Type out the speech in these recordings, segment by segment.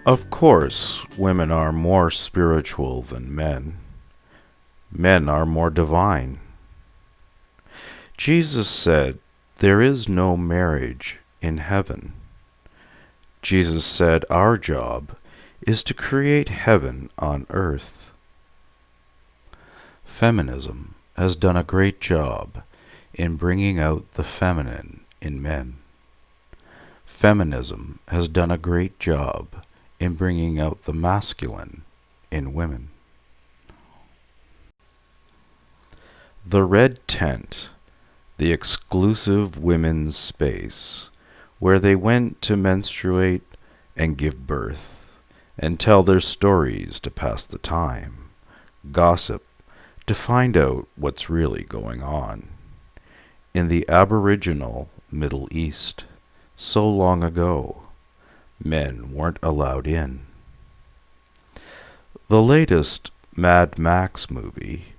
Of course, women are more spiritual than men. Men are more divine. Jesus said, "There is no marriage in heaven." Jesus said our job is to create heaven on earth. Feminism has done a great job in bringing out the feminine in men. Feminism has done a great job in bringing out the masculine in women. The red tent, the exclusive women's space, where they went to menstruate and give birth, and tell their stories to pass the time, gossip, to find out what's really going on. In the Aboriginal Middle East, so long ago, men weren't allowed in. The latest Mad Max movie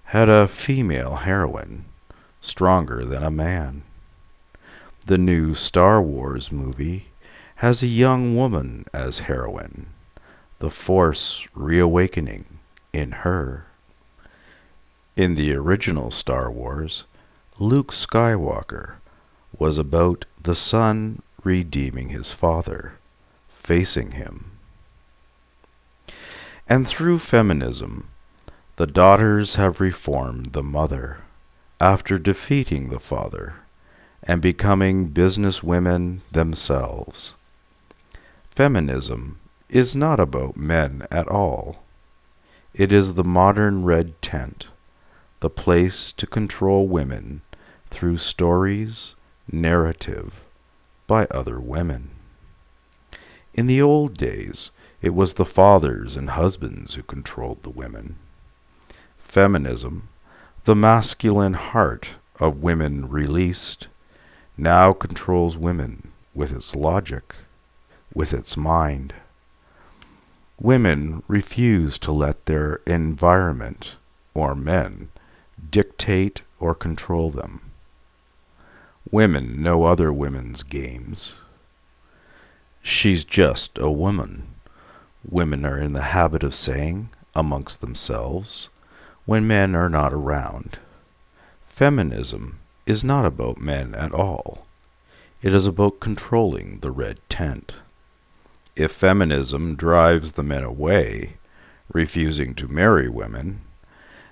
had a female heroine, stronger than a man. The new Star Wars movie has a young woman as heroine, the Force reawakening in her. In the original Star Wars, Luke Skywalker was about the son redeeming his father, facing him. And through feminism, the daughters have reformed the mother after defeating the father and becoming businesswomen themselves. Feminism is not about men at all. It is the modern red tent, the place to control women through stories, narrative, by other women. In the old days, it was the fathers and husbands who controlled the women. Feminism, the masculine heart of women released, now controls women with its logic, with its mind. Women refuse to let their environment, or men, dictate or control them. Women know other women's games. She's just a woman, women are in the habit of saying amongst themselves when men are not around. Feminism is not about men at all. It is about controlling the red tent. If feminism drives the men away, refusing to marry women,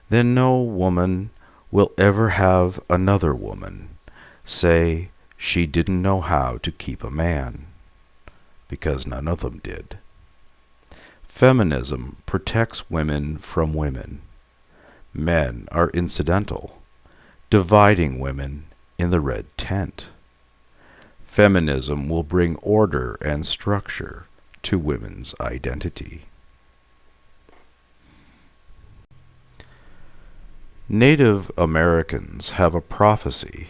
then no woman will ever have another woman say she didn't know how to keep a man, because none of them did. Feminism protects women from women. Men are incidental, dividing women in the red tent. Feminism will bring order and structure to women's identity. Native Americans have a prophecy.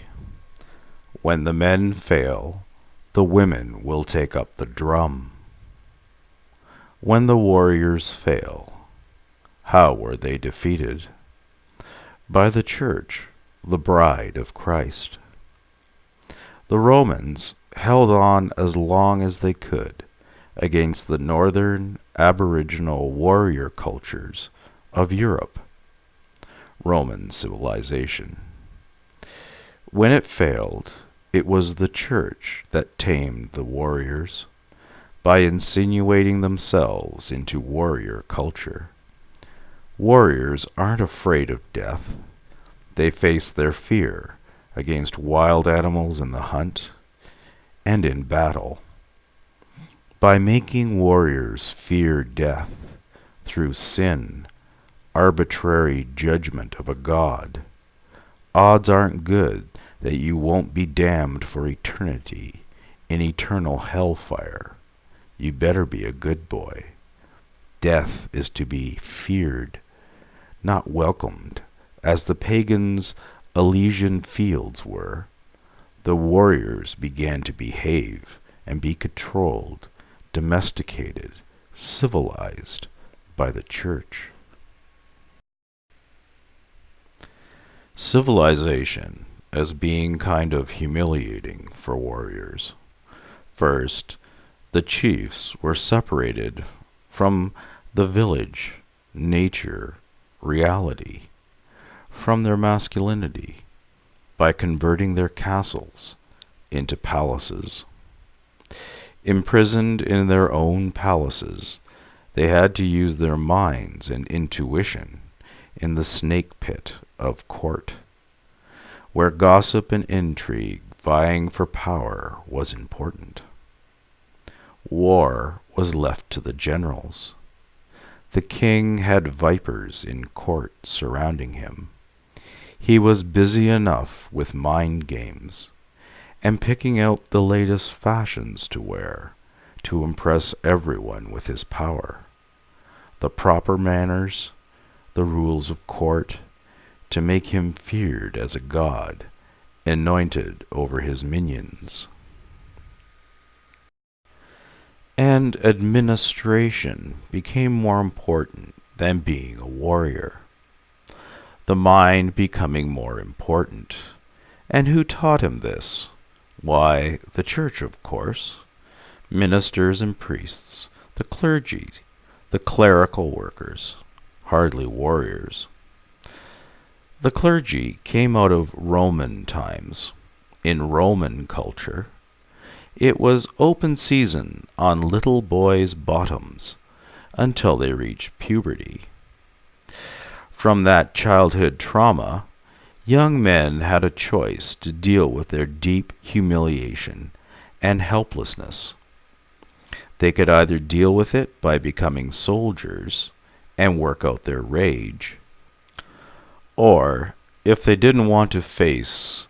When the men fail, the women will take up the drum. When the warriors fail, how were they defeated? By the church, the bride of Christ. The Romans held on as long as they could against the northern Aboriginal warrior cultures of Europe. Roman civilization. When it failed, it was the church that tamed the warriors by insinuating themselves into warrior culture. Warriors aren't afraid of death. They face their fear against wild animals in the hunt and in battle. By making warriors fear death through sin, arbitrary judgment of a god, odds aren't good that you won't be damned for eternity in eternal hellfire. You better be a good boy. Death is to be feared, not welcomed, as the pagans' Elysian fields were. The warriors began to behave and be controlled, domesticated, civilized by the church. Civilization as being kind of humiliating for warriors. First, The chiefs were separated from the village, nature, reality, from their masculinity, by converting their castles into palaces. Imprisoned in their own palaces, they had to use their minds and intuition in the snake pit of court, where gossip and intrigue vying for power was important. War was left to the generals. The king had vipers in court surrounding him. He was busy enough with mind games and picking out the latest fashions to wear to impress everyone with his power, the proper manners, the rules of court, to make him feared as a god, anointed over his minions. And administration became more important than being a warrior, the mind becoming more important. And who taught him this? Why, the church, of course. Ministers and priests, the clergy, the clerical workers, hardly warriors. The clergy came out of Roman times. In Roman culture, it was open season on little boys' bottoms until they reached puberty. From that childhood trauma, young men had a choice to deal with their deep humiliation and helplessness. They could either deal with it by becoming soldiers and work out their rage, or, if they didn't want to face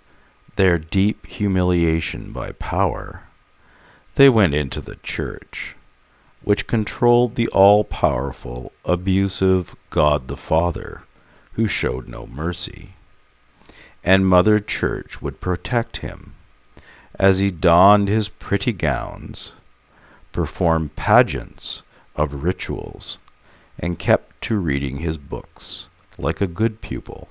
their deep humiliation by power, they went into the church, which controlled the all-powerful, abusive God the Father, who showed no mercy. And Mother Church would protect him as he donned his pretty gowns, performed pageants of rituals, and kept to reading his books like a good pupil.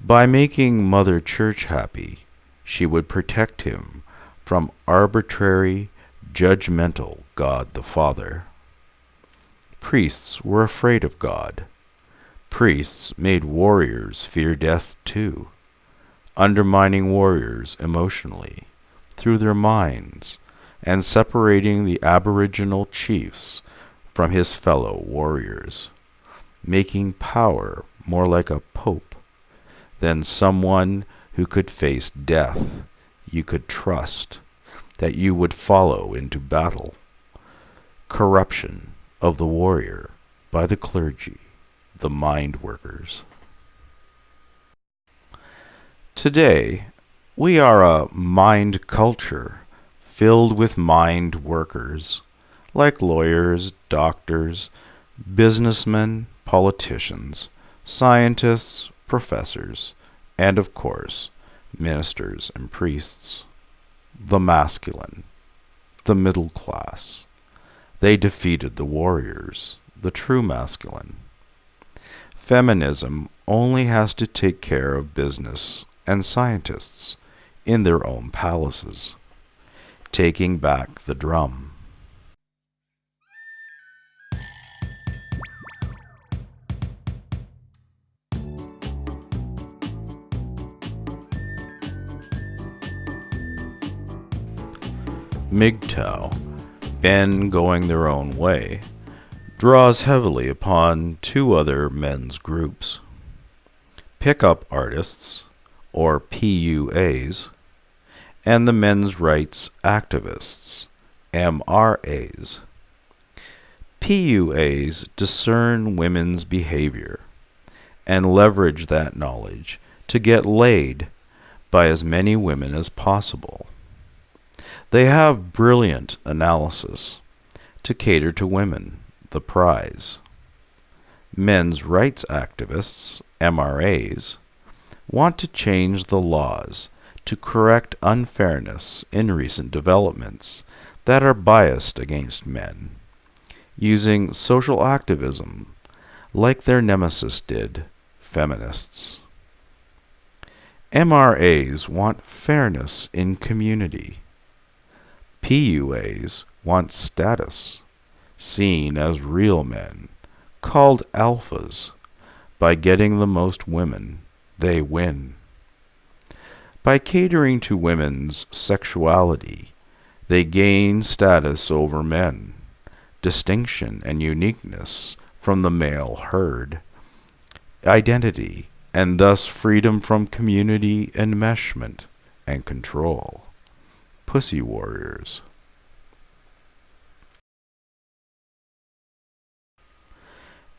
By making Mother Church happy, she would protect him from arbitrary, judgmental God the Father. Priests were afraid of God. Priests made warriors fear death too, undermining warriors emotionally through their minds and separating the Aboriginal chiefs from his fellow warriors, making power more like a pope than someone who could face death you could trust, that you would follow into battle. Corruption of the warrior by the clergy, the mind workers. Today, we are a mind culture filled with mind workers, like lawyers, doctors, businessmen, politicians, scientists, professors, and of course, ministers and priests. The masculine, the middle class. They defeated the warriors, the true masculine. Feminism only has to take care of business and scientists in their own palaces, taking back the drum. MGTOW, men going their own way, draws heavily upon two other men's groups: pickup artists, or PUAs, and the men's rights activists, MRAs. PUAs discern women's behavior and leverage that knowledge to get laid by as many women as possible. They have brilliant analysis to cater to women, the prize. Men's rights activists, MRAs, want to change the laws to correct unfairness in recent developments that are biased against men, using social activism like their nemesis did, feminists. MRAs want fairness in community. PUAs want status, seen as real men, called alphas. By getting the most women, they win. By catering to women's sexuality, they gain status over men, distinction and uniqueness from the male herd, identity, and thus freedom from community enmeshment and control. Pussy warriors.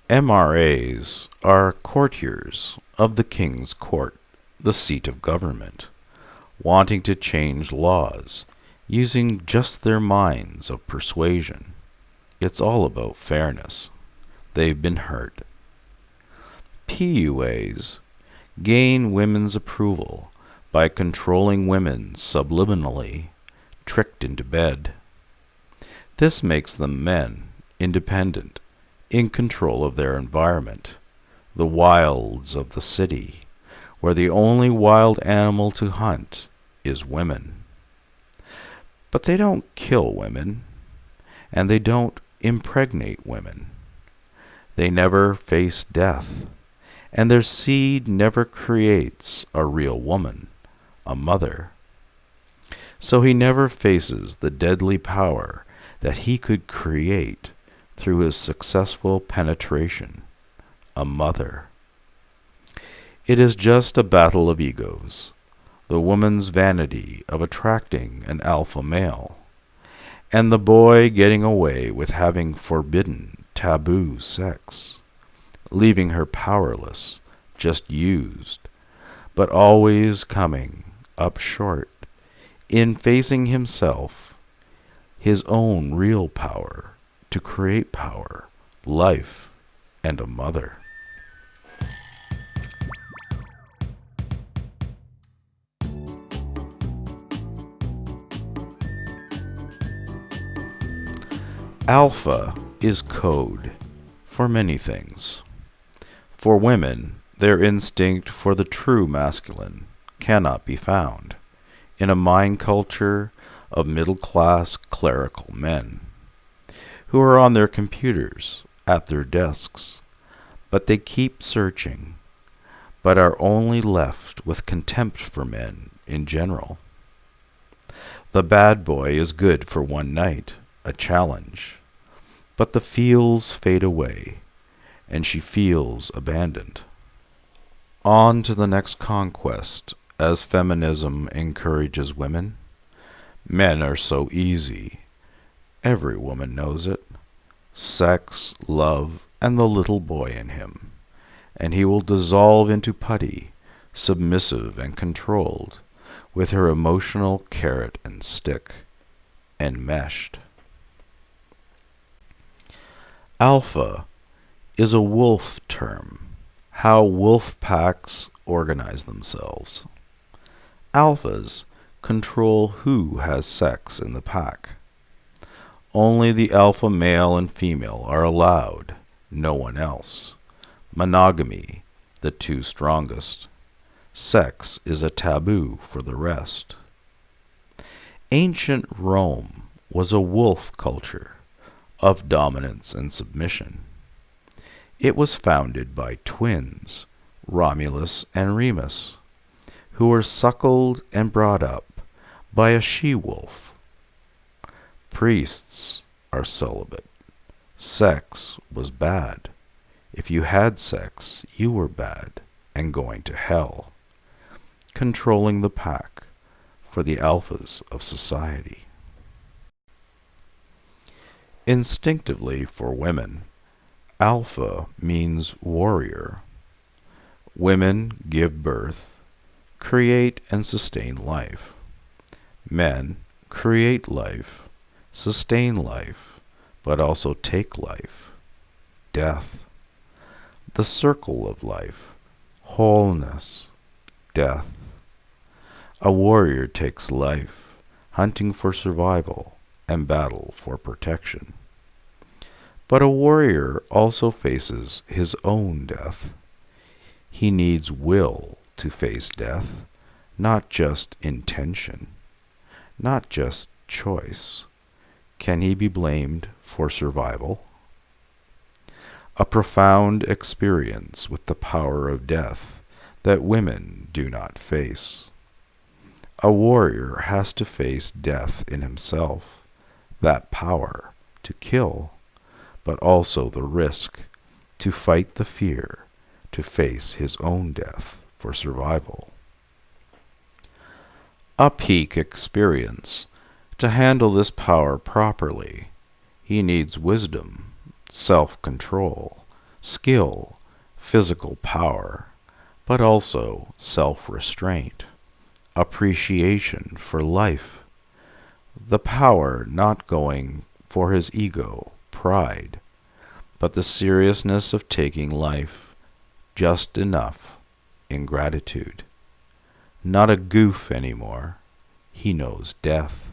MRAs are courtiers of the king's court, the seat of government, wanting to change laws, using just their minds of persuasion. It's all about fairness. They've been hurt. PUAs gain women's approval by controlling women subliminally, tricked into bed. This makes them men, independent, in control of their environment, the wilds of the city, where the only wild animal to hunt is women. But they don't kill women, and they don't impregnate women. They never face death, and their seed never creates a real woman, a mother. So he never faces the deadly power that he could create through his successful penetration, a mother. It is just a battle of egos, the woman's vanity of attracting an alpha male, and the boy getting away with having forbidden, taboo sex, leaving her powerless, just used, but always coming up short in facing himself, his own real power, to create power, life, and a mother. Alpha is code for many things. For women, their instinct for the true masculine cannot be found in a mind culture of middle-class clerical men who are on their computers at their desks, but they keep searching, but are only left with contempt for men in general. The bad boy is good for one night, a challenge, but the feels fade away, and she feels abandoned. On to the next conquest, as feminism encourages women. Men are so easy. Every woman knows it. Sex, love, and the little boy in him. And he will dissolve into putty, submissive and controlled, with her emotional carrot and stick, enmeshed. Alpha is a wolf term, how wolf packs organize themselves. Alphas control who has sex in the pack. Only the alpha male and female are allowed, no one else. Monogamy, the two strongest. Sex is a taboo for the rest. Ancient Rome was a wolf culture of dominance and submission. It was founded by twins, Romulus and Remus, who were suckled and brought up by a she-wolf. Priests are celibate. Sex was bad. If you had sex, you were bad and going to hell. Controlling the pack for the alphas of society. Instinctively for women, alpha means warrior. Women give birth, create and sustain life. Men create life, sustain life, but also take life. Death. The circle of life. Wholeness. Death. A warrior takes life, hunting for survival and battle for protection. But a warrior also faces his own death. He needs will to face death, not just intention, not just choice, can he be blamed for survival? A profound experience with the power of death that women do not face. A warrior has to face death in himself, that power to kill, but also the risk to fight the fear, to face his own death for survival. A peak experience. To handle this power properly, he needs wisdom, self-control, skill, physical power, but also self-restraint, appreciation for life, the power not going for his ego, pride, but the seriousness of taking life just enough in gratitude. Not a goof anymore. He knows death.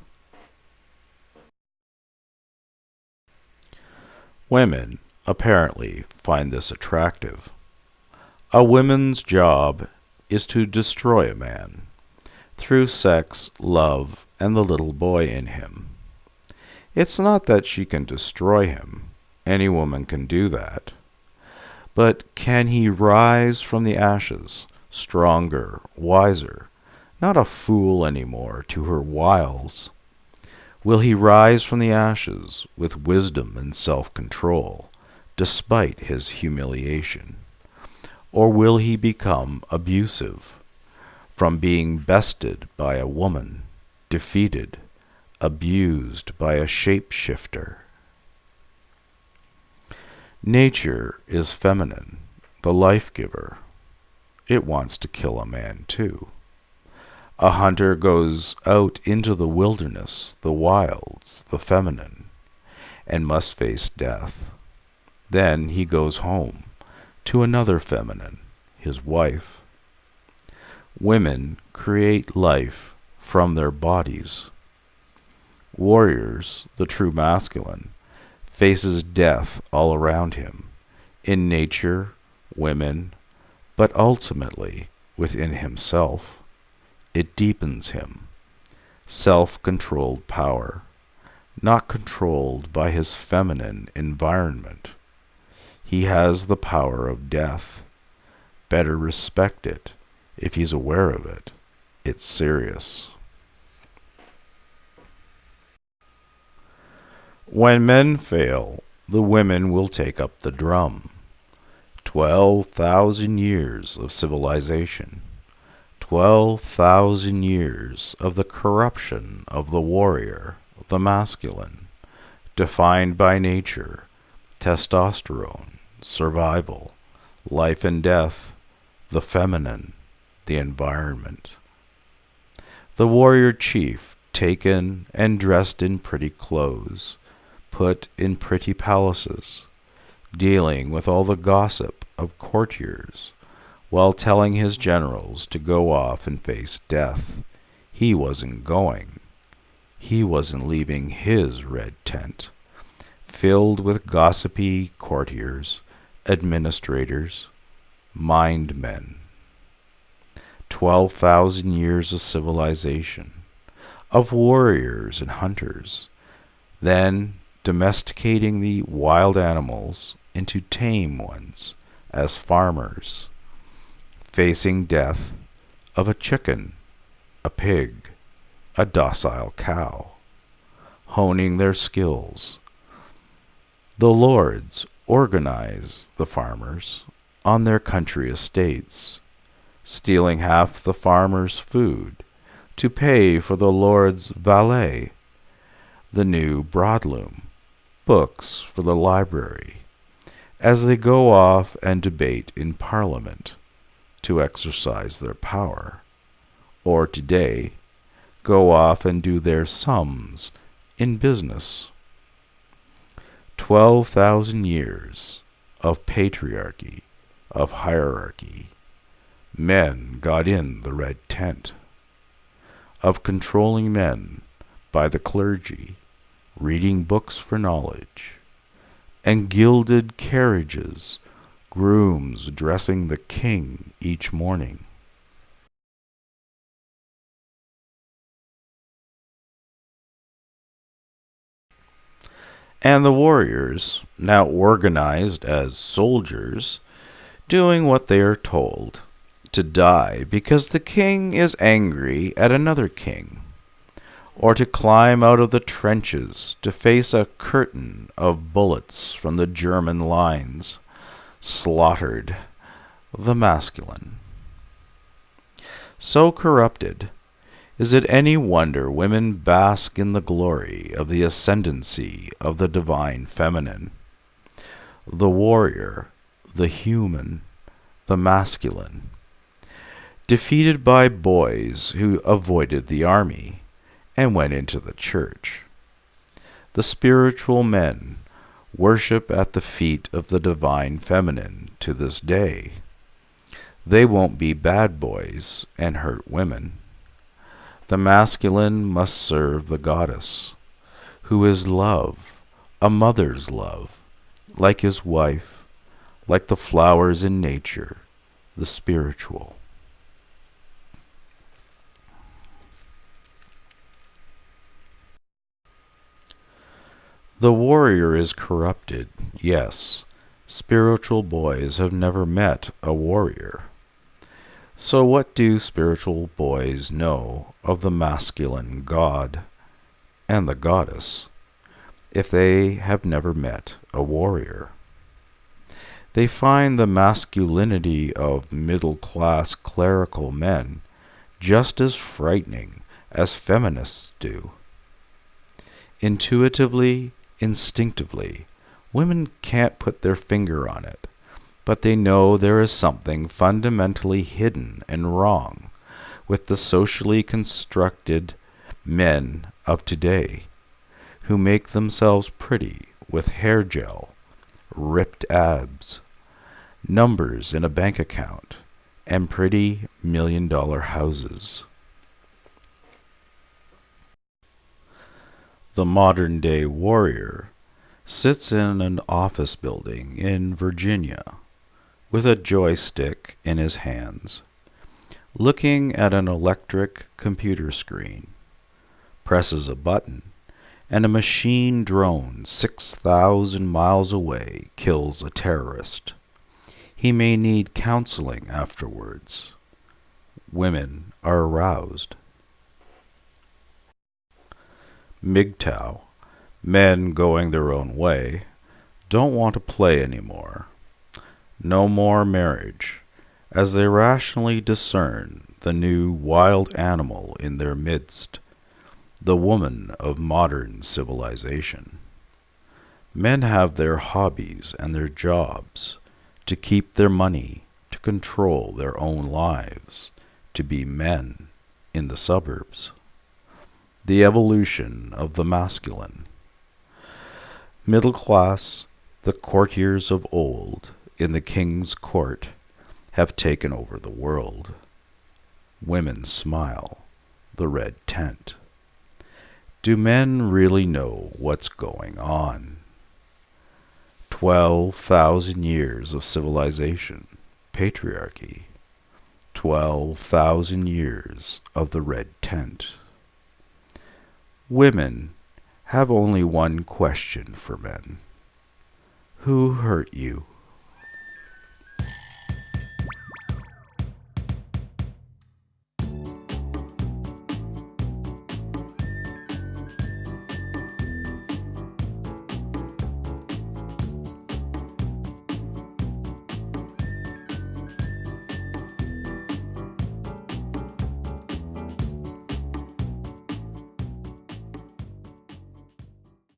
Women apparently find this attractive. A woman's job is to destroy a man through sex, love, and the little boy in him. It's not that she can destroy him. Any woman can do that. But can he rise from the ashes, stronger, wiser, not a fool anymore to her wiles? Will he rise from the ashes with wisdom and self-control, despite his humiliation? Or will he become abusive, from being bested by a woman, defeated, abused by a shapeshifter? Nature is feminine, the life-giver. It wants to kill a man too. A hunter goes out into the wilderness, the wilds, the feminine, and must face death. Then he goes home to another feminine, his wife. Women create life from their bodies. Warriors, the true masculine, faces death all around him, in nature, women, but ultimately within himself. It deepens him. Self-controlled power, not controlled by his feminine environment. He has the power of death. Better respect it if he's aware of it. It's serious. When men fail, the women will take up the drum. 12,000 years of civilization. 12,000 years of the corruption of the warrior, the masculine, defined by nature, testosterone, survival, life and death, the feminine, the environment. The warrior chief, taken and dressed in pretty clothes, put in pretty palaces, dealing with all the gossip of courtiers, while telling his generals to go off and face death. He wasn't going. He wasn't leaving his red tent, filled with gossipy courtiers, administrators, mind men. 12,000 years of civilization, of warriors and hunters, then domesticating the wild animals into tame ones as farmers, facing death of a chicken, a pig, a docile cow, honing their skills. The lords organize the farmers on their country estates, stealing half the farmer's food to pay for the lord's valet, the new broadloom, books for the library, as they go off and debate in Parliament to exercise their power, or today go off and do their sums in business. 12,000 years of patriarchy, of hierarchy. Men got in the red tent, of controlling men by the clergy, reading books for knowledge, and gilded carriages, grooms dressing the king each morning. And the warriors, now organized as soldiers, doing what they are told, to die because the king is angry at another king, or to climb out of the trenches to face a curtain of bullets from the German lines, slaughtered the masculine. So corrupted, is it any wonder women bask in the glory of the ascendancy of the divine feminine? The warrior, the human, the masculine, defeated by boys who avoided the army and went into the church. The spiritual men worship at the feet of the divine feminine to this day. They won't be bad boys and hurt women. The masculine must serve the goddess, who is love, a mother's love, like his wife, like the flowers in nature, the spiritual. The warrior is corrupted, yes. Spiritual boys have never met a warrior. So what do spiritual boys know of the masculine god and the goddess if they have never met a warrior? They find the masculinity of middle-class clerical men just as frightening as feminists do. Intuitively, instinctively, women can't put their finger on it, but they know there is something fundamentally hidden and wrong with the socially constructed men of today who make themselves pretty with hair gel, ripped abs, numbers in a bank account, and pretty million-dollar houses. The modern-day warrior sits in an office building in Virginia with a joystick in his hands, looking at an electric computer screen, presses a button, and a machine drone 6,000 miles away kills a terrorist. He may need counseling afterwards. Women are aroused. MGTOW, men going their own way, don't want to play anymore. No more marriage, as they rationally discern the new wild animal in their midst, the woman of modern civilization. Men have their hobbies and their jobs, to keep their money, to control their own lives, to be men in the suburbs. The evolution of the masculine. Middle class, the courtiers of old in the king's court, have taken over the world. Women smile, the red tent. Do men really know what's going on? 12,000 years of civilization, patriarchy. 12,000 years of the red tent. Women have only one question for men. Who hurt you?